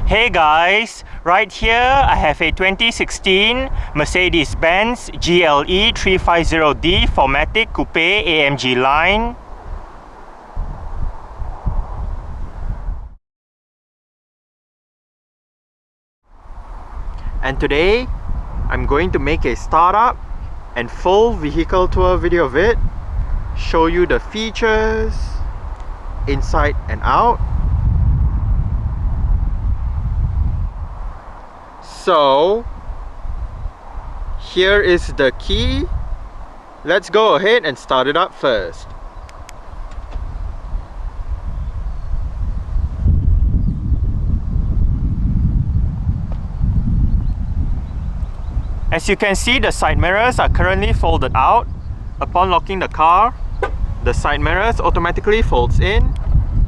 Hey guys, right here I have a 2016 Mercedes-Benz GLE 350D 4MATIC Coupe AMG Line. And today I'm going to make a startup and full vehicle tour video of it, show you the features inside and out. So here is the key. Let's go ahead and start it up first. As you can see, the side mirrors are currently folded out. Upon locking the car, the side mirrors automatically folds in,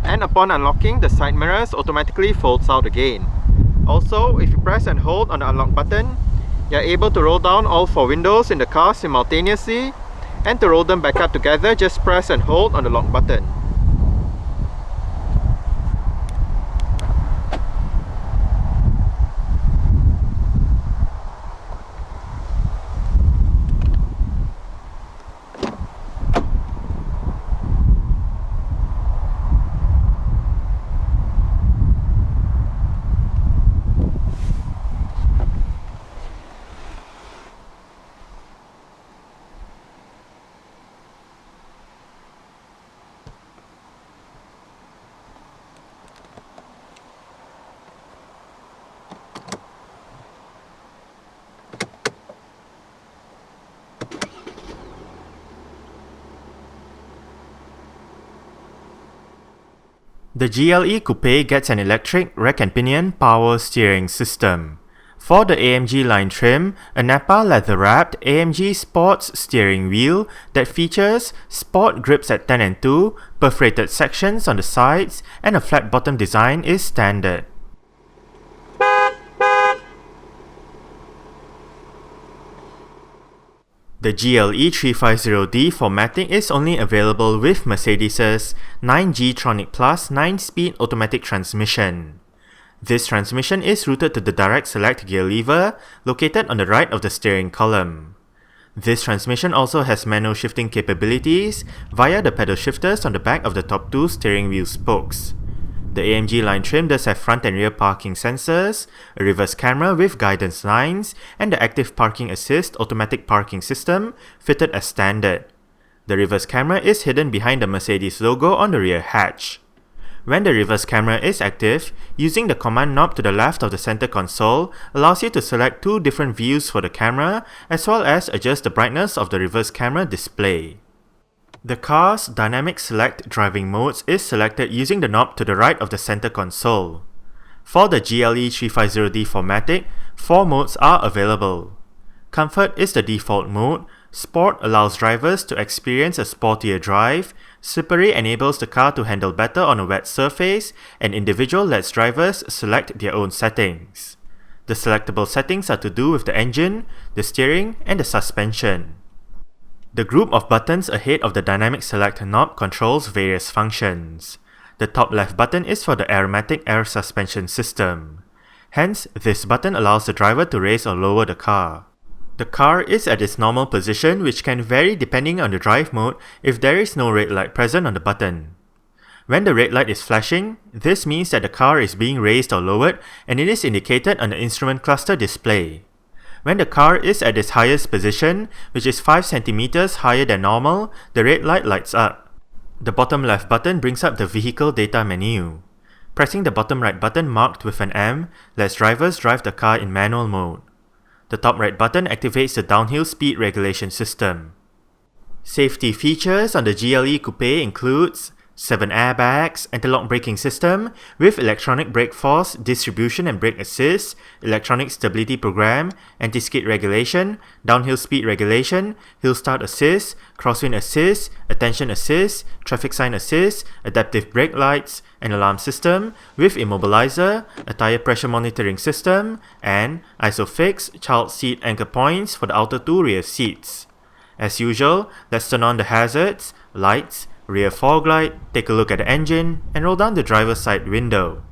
and upon unlocking, the side mirrors automatically folds out again. Also, if you press and hold on the unlock button, you're able to roll down all four windows in the car simultaneously, and to roll them back up together, just press and hold on the lock button. The GLE Coupe gets an electric rack and pinion power steering system. For the AMG line trim, a Nappa leather-wrapped AMG Sports steering wheel that features sport grips at 10 and 2, perforated sections on the sides, and a flat bottom design is standard. The GLE 350D 4MATIC is only available with Mercedes' 9G-tronic Plus 9-speed automatic transmission. This transmission is routed to the direct select gear lever located on the right of the steering column. This transmission also has manual shifting capabilities via the pedal shifters on the back of the top two steering wheel spokes. The AMG line trim does have front and rear parking sensors, a reverse camera with guidance lines, and the active parking assist automatic parking system fitted as standard. The reverse camera is hidden behind the Mercedes logo on the rear hatch. When the reverse camera is active, using the command knob to the left of the center console allows you to select two different views for the camera, as well as adjust the brightness of the reverse camera display. The car's dynamic select driving modes is selected using the knob to the right of the center console. For the GLE 350D 4MATIC, 4 modes are available. Comfort is the default mode, Sport allows drivers to experience a sportier drive, Slippery enables the car to handle better on a wet surface, and Individual lets drivers select their own settings. The selectable settings are to do with the engine, the steering, and the suspension. The group of buttons ahead of the dynamic select knob controls various functions. The top left button is for the aromatic air suspension system. Hence, this button allows the driver to raise or lower the car. The car is at its normal position, which can vary depending on the drive mode if there is no red light present on the button. When the red light is flashing, this means that the car is being raised or lowered, and it is indicated on the instrument cluster display. When the car is at its highest position, which is 5 cm higher than normal, the red light lights up. The bottom left button brings up the vehicle data menu. Pressing the bottom right button marked with an M lets drivers drive the car in manual mode. The top right button activates the downhill speed regulation system. Safety features on the GLE Coupe includes 7 airbags, anti-lock braking system with electronic brake force distribution and brake assist, electronic stability program, anti-skid regulation, downhill speed regulation, hill start assist, crosswind assist, attention assist, traffic sign assist, adaptive brake lights, an alarm system with immobilizer, a tire pressure monitoring system, and ISOFIX child seat anchor points for the outer two rear seats. As usual, let's turn on the hazards, lights, rear fog light, take a look at the engine, and roll down the driver's side window.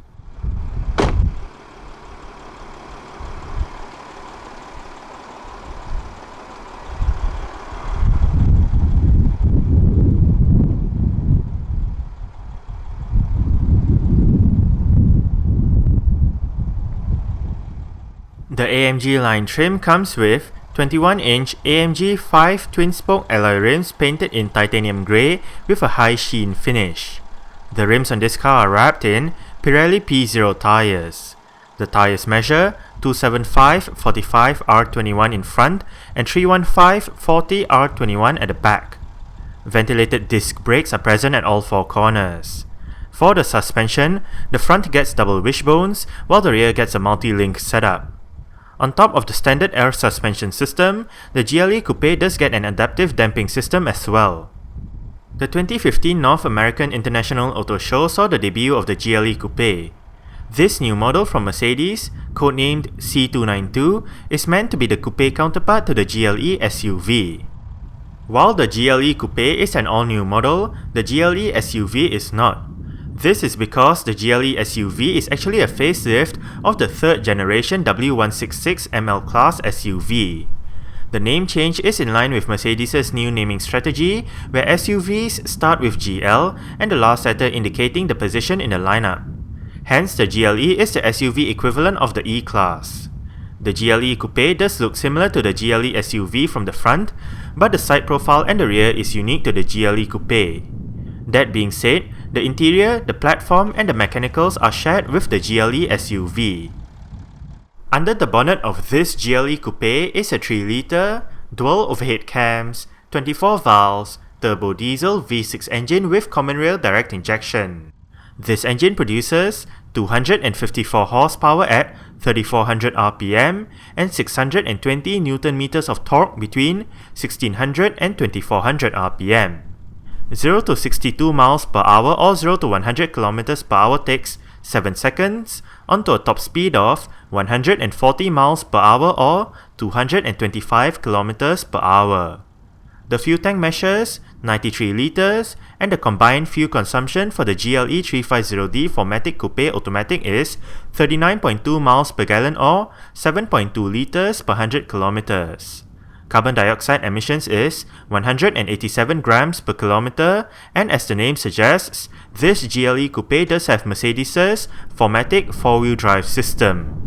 The AMG line trim comes with 21-inch AMG 5 twin-spoke alloy rims painted in titanium grey with a high sheen finish. The rims on this car are wrapped in Pirelli P0 tyres. The tyres measure 275/45 R21 in front and 315/40 R21 at the back. Ventilated disc brakes are present at all four corners. For the suspension, the front gets double wishbones while the rear gets a multi-link setup. On top of the standard air suspension system, the GLE Coupe does get an adaptive damping system as well. The 2015 North American International Auto Show saw the debut of the GLE Coupe. This new model from Mercedes, codenamed C292, is meant to be the coupe counterpart to the GLE SUV. While the GLE Coupe is an all-new model, the GLE SUV is not. This is because the GLE SUV is actually a facelift of the third generation W166 ML Class SUV. The name change is in line with Mercedes' new naming strategy, where SUVs start with GL and the last letter indicating the position in the lineup. Hence, the GLE is the SUV equivalent of the E-Class. The GLE Coupe does look similar to the GLE SUV from the front, but the side profile and the rear is unique to the GLE Coupe. That being said, the interior, the platform, and the mechanicals are shared with the GLE SUV. Under the bonnet of this GLE Coupe is a 3-litre, dual overhead cams, 24 valves, turbodiesel V6 engine with common rail direct injection. This engine produces 254 horsepower at 3400 RPM and 620 Nm of torque between 1600 and 2400 RPM. 0 to 62 miles per hour or 0 to 100 km per hour takes 7 seconds, onto a top speed of 140 miles per hour or 225 km per hour. The fuel tank measures 93 litres, and the combined fuel consumption for the GLE 350D 4MATIC Coupe Automatic is 39.2 miles per gallon or 7.2 litres per 100 kilometers. Carbon dioxide emissions is 187 grams per kilometer, and as the name suggests, this GLE Coupe does have Mercedes' 4MATIC 4-wheel drive system.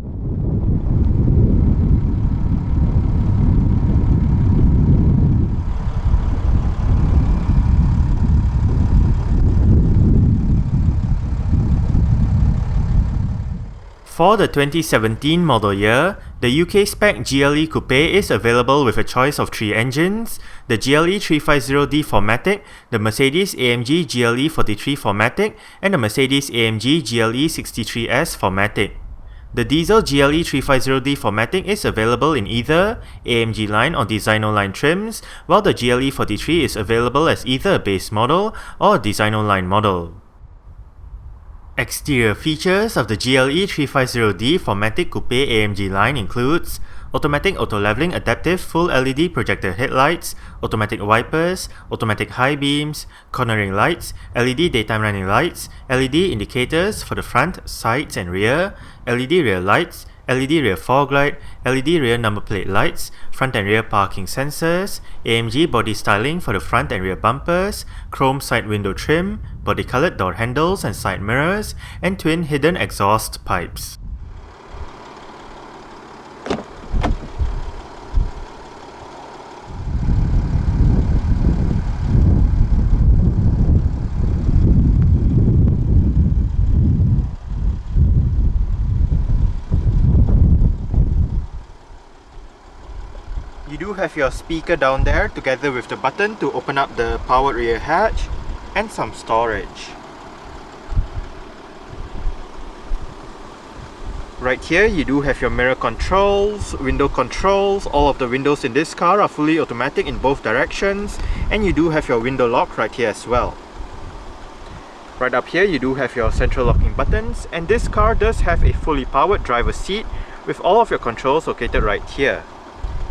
For the 2017 model year, the UK-spec GLE Coupe is available with a choice of 3 engines: the GLE 350D 4MATIC, the Mercedes-AMG GLE 43 4MATIC, and the Mercedes-AMG GLE 63S 4MATIC. The diesel GLE 350D 4MATIC is available in either AMG Line or Designo Line trims, while the GLE 43 is available as either a base model or a Designo Line model. Exterior features of the GLE 350D 4MATIC Coupe AMG line includes automatic auto-leveling adaptive full LED projector headlights, automatic wipers, automatic high beams, cornering lights, LED daytime running lights, LED indicators for the front, sides and rear, LED rear lights, LED rear fog light, LED rear number plate lights, front and rear parking sensors, AMG body styling for the front and rear bumpers, chrome side window trim, body colored door handles and side mirrors, and twin hidden exhaust pipes. You do have your speaker down there together with the button to open up the powered rear hatch and some storage. Right here you do have your mirror controls, window controls. All of the windows in this car are fully automatic in both directions, and you do have your window lock right here as well. Right up here you do have your central locking buttons, and this car does have a fully powered driver's seat with all of your controls located right here.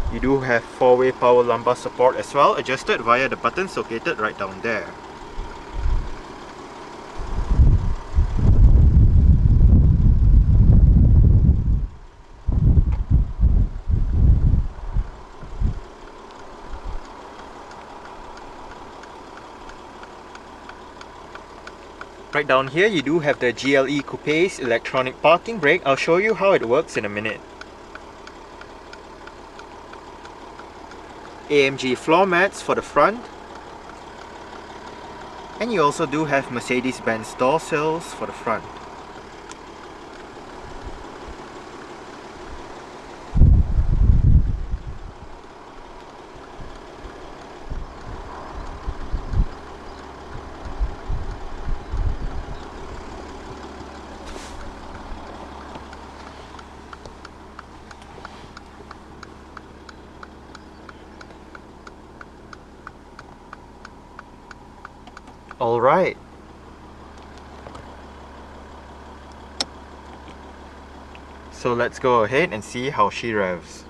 You do have 4-way power lumbar support as well, adjusted via the buttons located right down there. Right down here you do have the GLE Coupe's electronic parking brake. I'll show you how it works in a minute. AMG floor mats for the front, and you also do have Mercedes-Benz door sills for the front. Alright. So let's go ahead and see how she revs.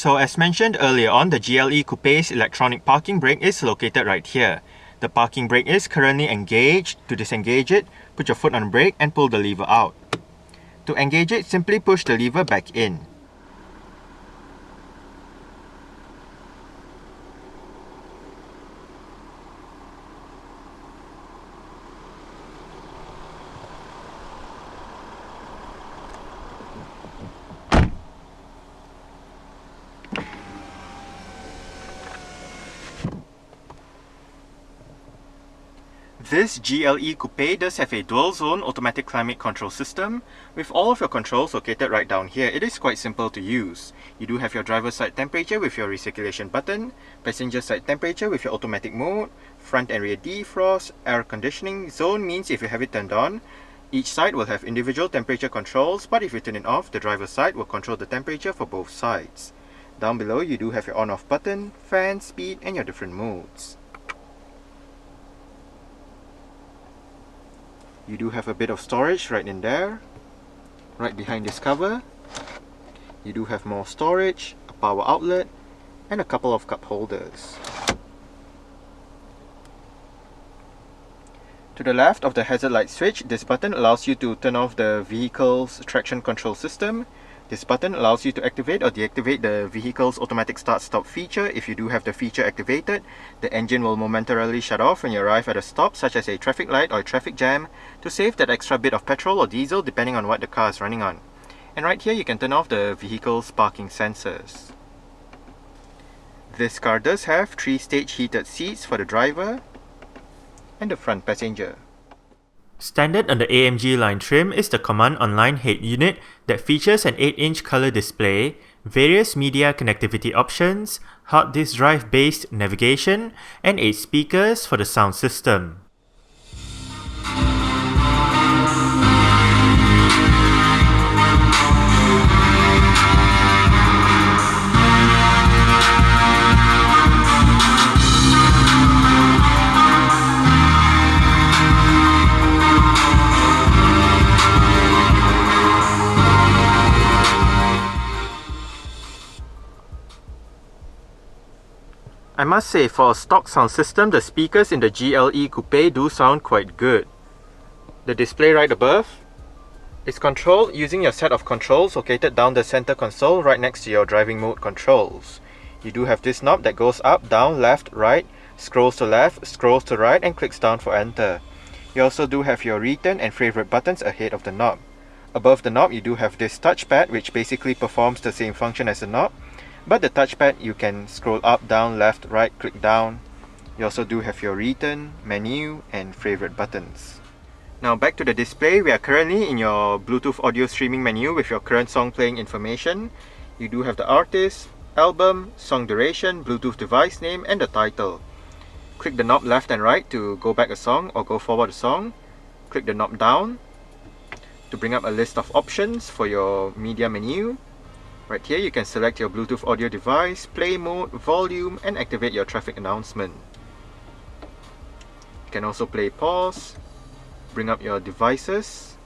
So as mentioned earlier on, the GLE Coupe's electronic parking brake is located right here. The parking brake is currently engaged. To disengage it, put your foot on the brake and pull the lever out. To engage it, simply push the lever back in. This GLE Coupe does have a dual-zone automatic climate control system with all of your controls located right down here. It is quite simple to use. You do have your driver's side temperature with your recirculation button, passenger side temperature with your automatic mode, front and rear defrost, air conditioning. Zone means if you have it turned on, each side will have individual temperature controls, but if you turn it off, the driver's side will control the temperature for both sides. Down below, you do have your on-off button, fan, speed, and your different modes. You do have a bit of storage right in there. Right behind this cover, you do have more storage, a power outlet, and a couple of cup holders. To the left of the hazard light switch, this button allows you to turn off the vehicle's traction control system. This button allows you to activate or deactivate the vehicle's automatic start-stop feature. If you do have the feature activated, the engine will momentarily shut off when you arrive at a stop, such as a traffic light or a traffic jam, to save that extra bit of petrol or diesel depending on what the car is running on. And right here you can turn off the vehicle's parking sensors. This car does have 3-stage heated seats for the driver and the front passenger. Standard on the AMG line trim is the Command Online head unit that features an 8-inch color display, various media connectivity options, hard disk drive based navigation, and 8 speakers for the sound system. I must say, for a stock sound system, the speakers in the GLE Coupe do sound quite good. The display right above It's controlled using your set of controls located down the center console right next to your driving mode controls. You do have this knob that goes up, down, left, right, scrolls to left, scrolls to right, and clicks down for enter. You also do have your return and favorite buttons ahead of the knob. Above the knob, you do have this touchpad, which basically performs the same function as the knob, but the touchpad you can scroll up, down, left, right, click down. You also do have your return, menu, and favorite buttons. Now back to the display, we are currently in your Bluetooth audio streaming menu with your current song playing information. You do have the artist, album, song duration, Bluetooth device name, and the title. Click the knob left and right to go back a song or go forward a song. Click the knob down to bring up a list of options for your media menu. Right here you can select your Bluetooth audio device, play mode, volume, and activate your traffic announcement. You can also play pause, bring up your devices,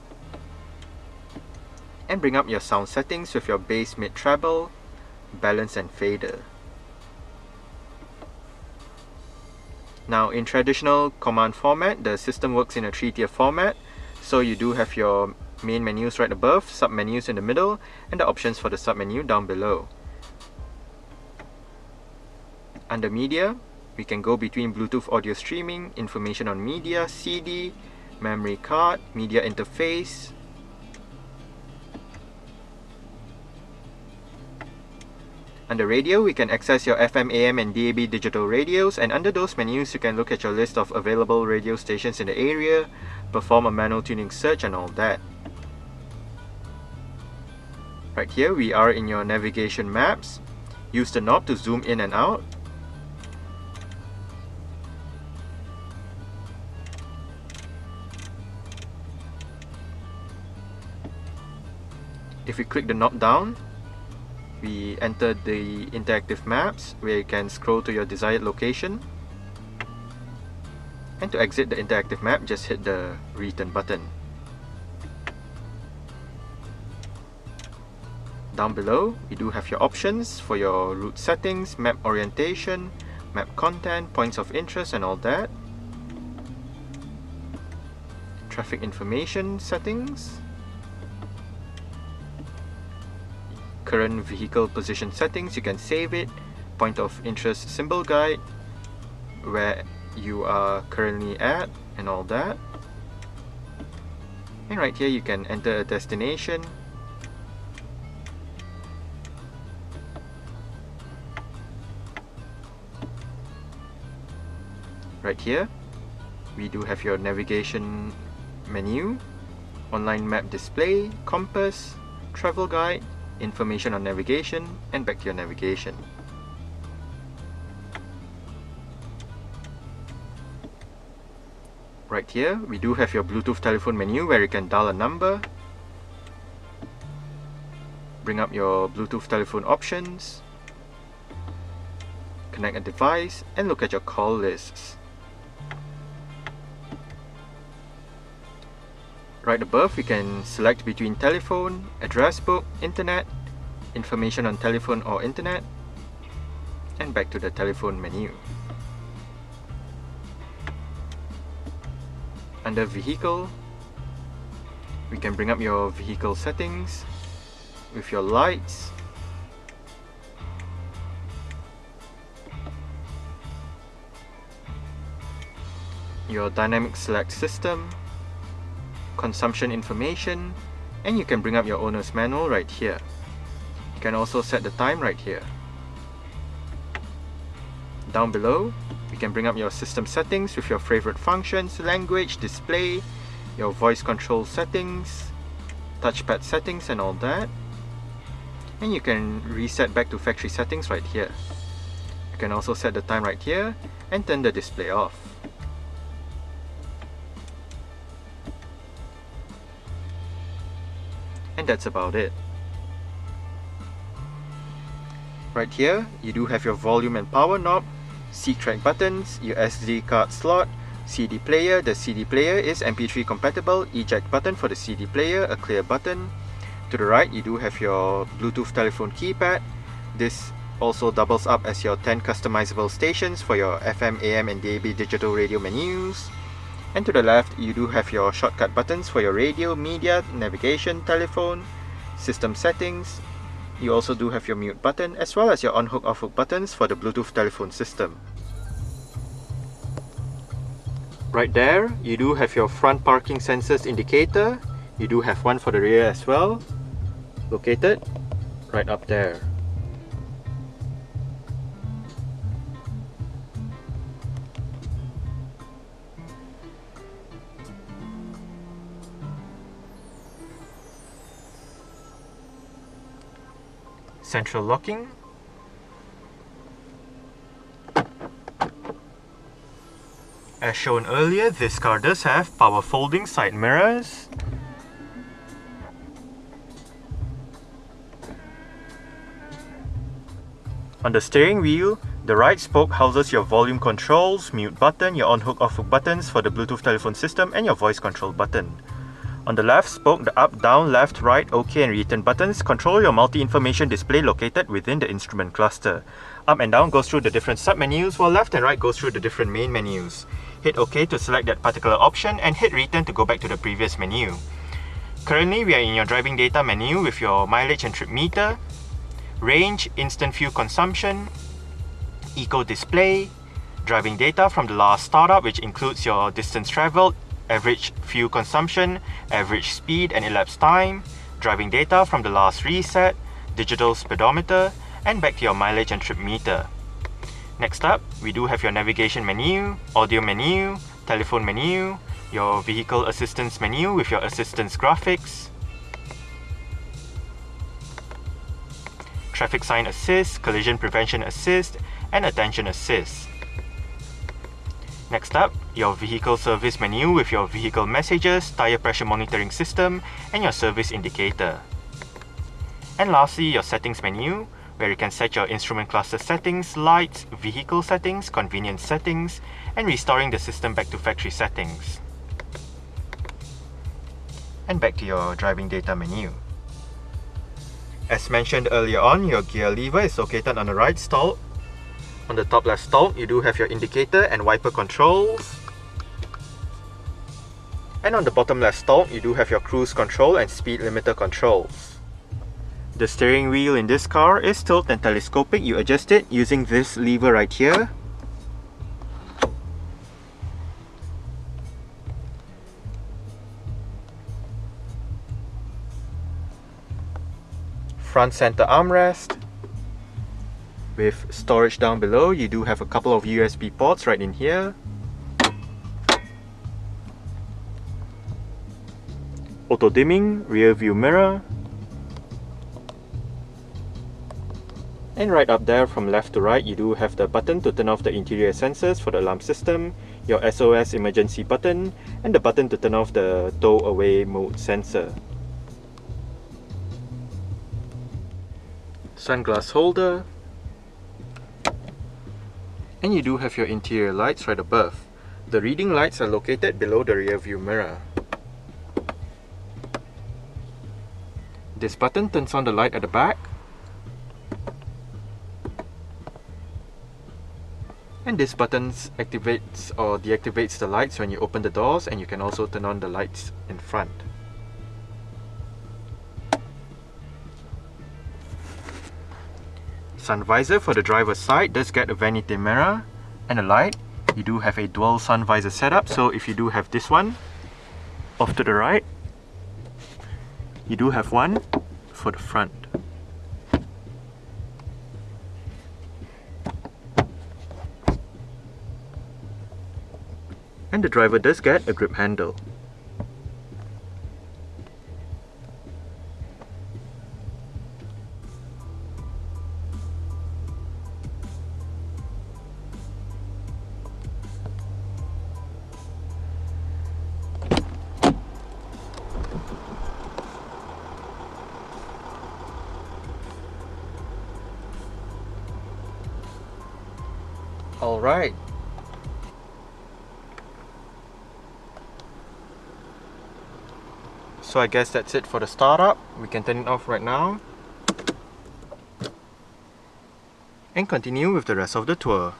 and bring up your sound settings with your bass, mid, treble, balance, and fader. Now in traditional command format, the system works in a 3-tier format, so you do have your main menus right above, sub-menus in the middle, and the options for the sub-menu down below. Under media, we can go between Bluetooth audio streaming, information on media, CD, memory card, media interface, under radio, we can access your FM, AM, and DAB digital radios, and under those menus, you can look at your list of available radio stations in the area, perform a manual tuning search, and all that. Right here, we are in your navigation maps. Use the knob to zoom in and out. If we click the knob down, we enter the interactive maps where you can scroll to your desired location. And to exit the interactive map, just hit the return button. Down below, you do have your options for your route settings, map orientation, map content, points of interest, and all that. Traffic information settings. Current vehicle position settings, you can save it. Point of interest symbol guide, where you are currently at, and all that. And right here you can enter a destination. Right here, we do have your navigation menu, online map display, compass, travel guide, information on navigation, and back to your navigation. Right here, we do have your Bluetooth telephone menu where you can dial a number, bring up your Bluetooth telephone options, connect a device, and look at your call lists. Right above, we can select between telephone, address book, internet, information on telephone or internet, and back to the telephone menu. Under vehicle, we can bring up your vehicle settings with your lights, your dynamic select system, consumption information, and you can bring up your owner's manual right here. You can also set the time right here. Down below, you can bring up your system settings with your favorite functions, language, display, your voice control settings, touchpad settings, and all that. And you can reset back to factory settings right here. You can also set the time right here and turn the display off. And that's about it. Right here, you do have your volume and power knob, C-track buttons, your SD card slot, CD player. The CD player is MP3 compatible, eject button for the CD player, a clear button. To the right, you do have your Bluetooth telephone keypad. This also doubles up as your 10 customizable stations for your FM, AM, and DAB digital radio menus. And to the left, you do have your shortcut buttons for your radio, media, navigation, telephone, system settings. You also do have your mute button as well as your on-hook off-hook buttons for the Bluetooth telephone system. Right there, you do have your front parking sensors indicator. You do have one for the rear as well, located right up there. Central locking. As shown earlier, this car does have power folding side mirrors. On the steering wheel, the right spoke houses your volume controls, mute button, your on-hook off-hook buttons for the Bluetooth telephone system, and your voice control button. On the left spoke, the up, down, left, right, OK and return buttons control your multi-information display located within the instrument cluster. Up and down goes through the different sub-menus, while left and right goes through the different main menus. Hit OK to select that particular option and hit return to go back to the previous menu. Currently, we are in your driving data menu with your mileage and trip meter, range, instant fuel consumption, eco display, driving data from the last startup, which includes your distance traveled, average fuel consumption, average speed and elapsed time, driving data from the last reset, digital speedometer, and back to your mileage and trip meter. Next up, we do have your navigation menu, audio menu, telephone menu, your vehicle assistance menu with your assistance graphics, traffic sign assist, collision prevention assist, and attention assist. Next up, your vehicle service menu with your vehicle messages, tire pressure monitoring system, and your service indicator. And lastly, your settings menu, where you can set your instrument cluster settings, lights, vehicle settings, convenience settings, and restoring the system back to factory settings. And back to your driving data menu. As mentioned earlier on, your gear lever is located on the right stalk. On the top left stalk, you do have your indicator and wiper controls. And on the bottom left stalk, you do have your cruise control and speed limiter controls. The steering wheel in this car is tilt and telescopic. You adjust it using this lever right here. Front center armrest. With storage down below, you do have a couple of USB ports right in here. Auto dimming, rear view mirror. And right up there from left to right, you do have the button to turn off the interior sensors for the alarm system, your SOS emergency button, and the button to turn off the tow away mode sensor. Sunglass holder. And you do have your interior lights right above. The reading lights are located below the rear view mirror. This button turns on the light at the back. And this button activates or deactivates the lights when you open the doors, and you can also turn on the lights in front. Sun visor for the driver's side does get a vanity mirror and a light. You do have a dual sun visor setup, so if you do have this one off to the right, you do have one for the front. And the driver does get a grip handle. Alright. So I guess that's it for the startup. We can turn it off right now and continue with the rest of the tour.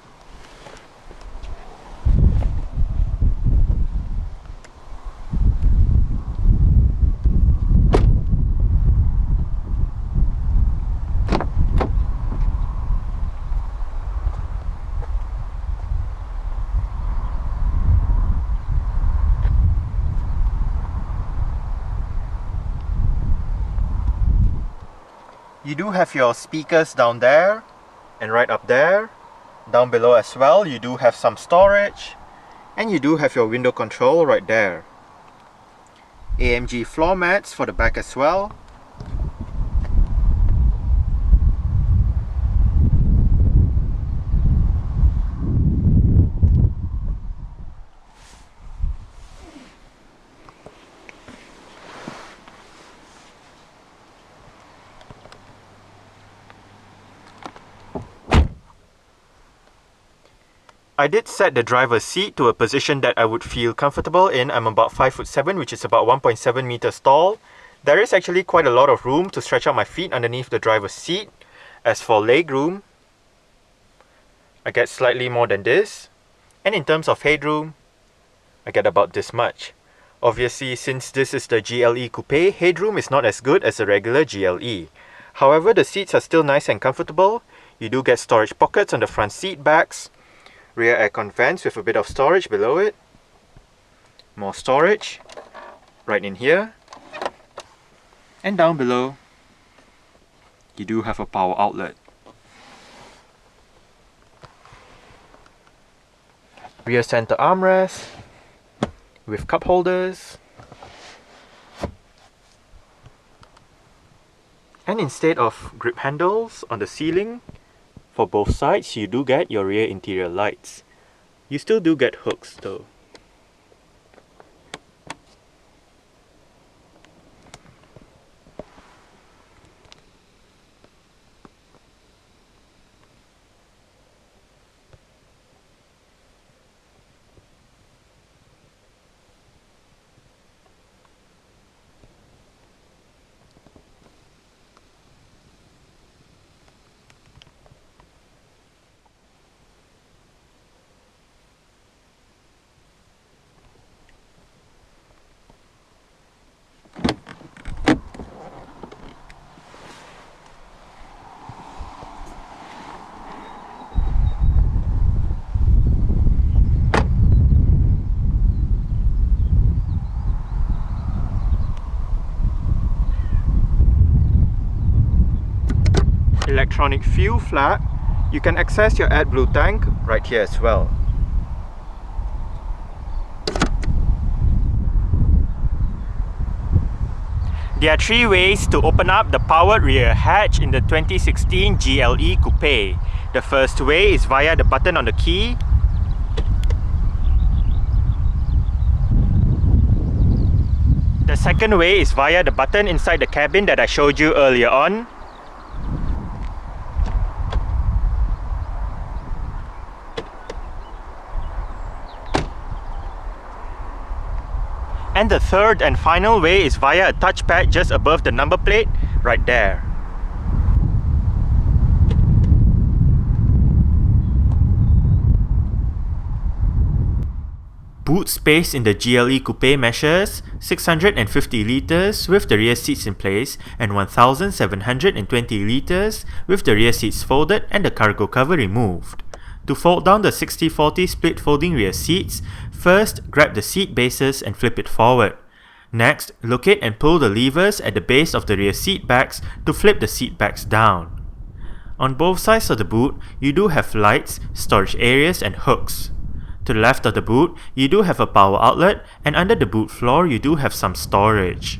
You do have your speakers down there and right up there. Down below as well, you do have some storage, and you do have your window control right there. AMG floor mats for the back as well. I did set the driver's seat to a position that I would feel comfortable in. I'm about 5'7", which is about 1.7 meters tall. There is actually quite a lot of room to stretch out my feet underneath the driver's seat. As for legroom, I get slightly more than this. And in terms of headroom, I get about this much. Obviously, since this is the GLE Coupe, headroom is not as good as a regular GLE. However, the seats are still nice and comfortable. You do get storage pockets on the front seat backs. Rear aircon vents with a bit of storage below it. More storage right in here. And down below, you do have a power outlet. Rear center armrest with cup holders. And instead of grip handles on the ceiling, for both sides, you do get your rear interior lights. You still do get hooks though. Electronic fuel flap. You can access your AdBlue tank right here as well. There are three ways to open up the powered rear hatch in the 2016 GLE Coupe. The first way is via the button on the key. The second way is via the button inside the cabin that I showed you earlier on. And the third and final way is via a touchpad just above the number plate, right there. Boot space in the GLE Coupe measures 650 litres with the rear seats in place and 1720 litres with the rear seats folded and the cargo cover removed. To fold down the 60-40 split folding rear seats, first grab the seat bases and flip it forward. Next, locate and pull the levers at the base of the rear seat backs to flip the seat backs down. On both sides of the boot, you do have lights, storage areas and hooks. To the left of the boot, you do have a power outlet, and under the boot floor you do have some storage.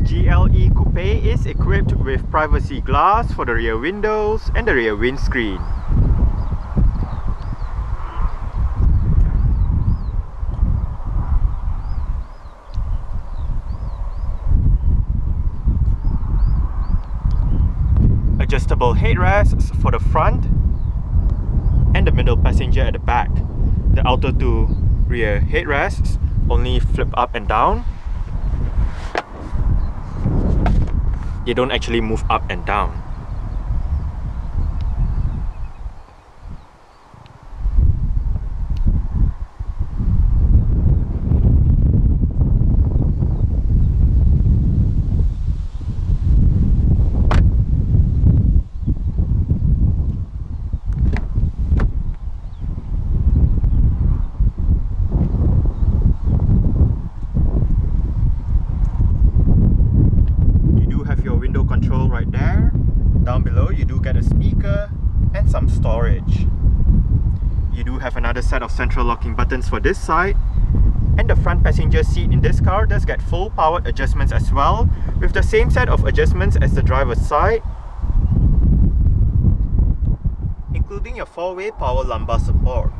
GLE Coupe is equipped with privacy glass for the rear windows and the rear windscreen. headrests for the front and the middle passenger at the back. The outer two rear headrests only flip up and down. They don't actually move up and down. Control right there. Down below you do get a speaker and some storage. You do have another set of central locking buttons for this side, and the front passenger seat in this car does get full powered adjustments as well, with the same set of adjustments as the driver's side, including your 4-way power lumbar support.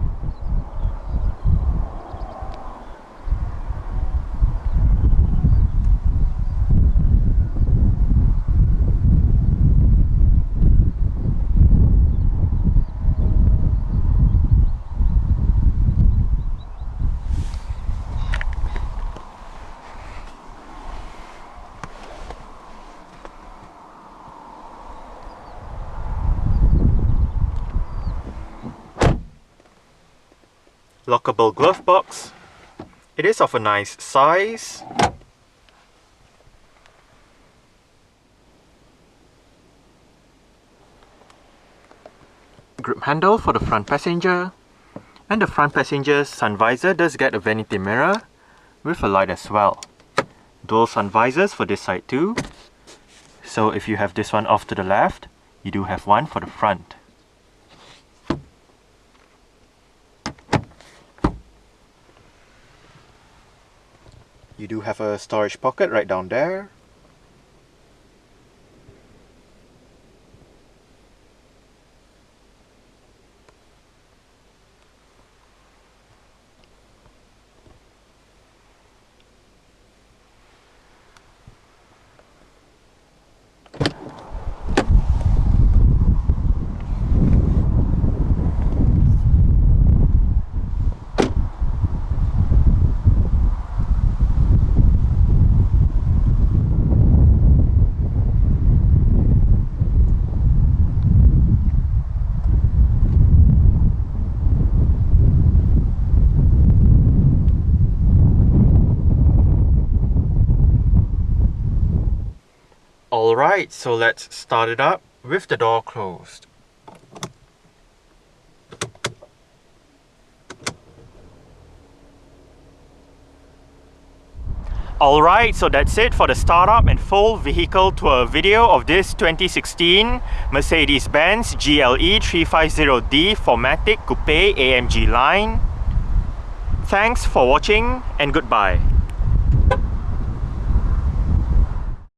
Lockable glove box. It is of a nice size. Grip handle for the front passenger. And the front passenger's sun visor does get a vanity mirror with a light as well. Dual sun visors for this side too. So if you have this one off to the left, you do have one for the front. You do have a storage pocket right down there. Alright, so let's start it up with the door closed. Alright, so that's it for the startup and full vehicle tour video of this 2016 Mercedes-Benz GLE 350D 4MATIC Coupe AMG Line. Thanks for watching and goodbye.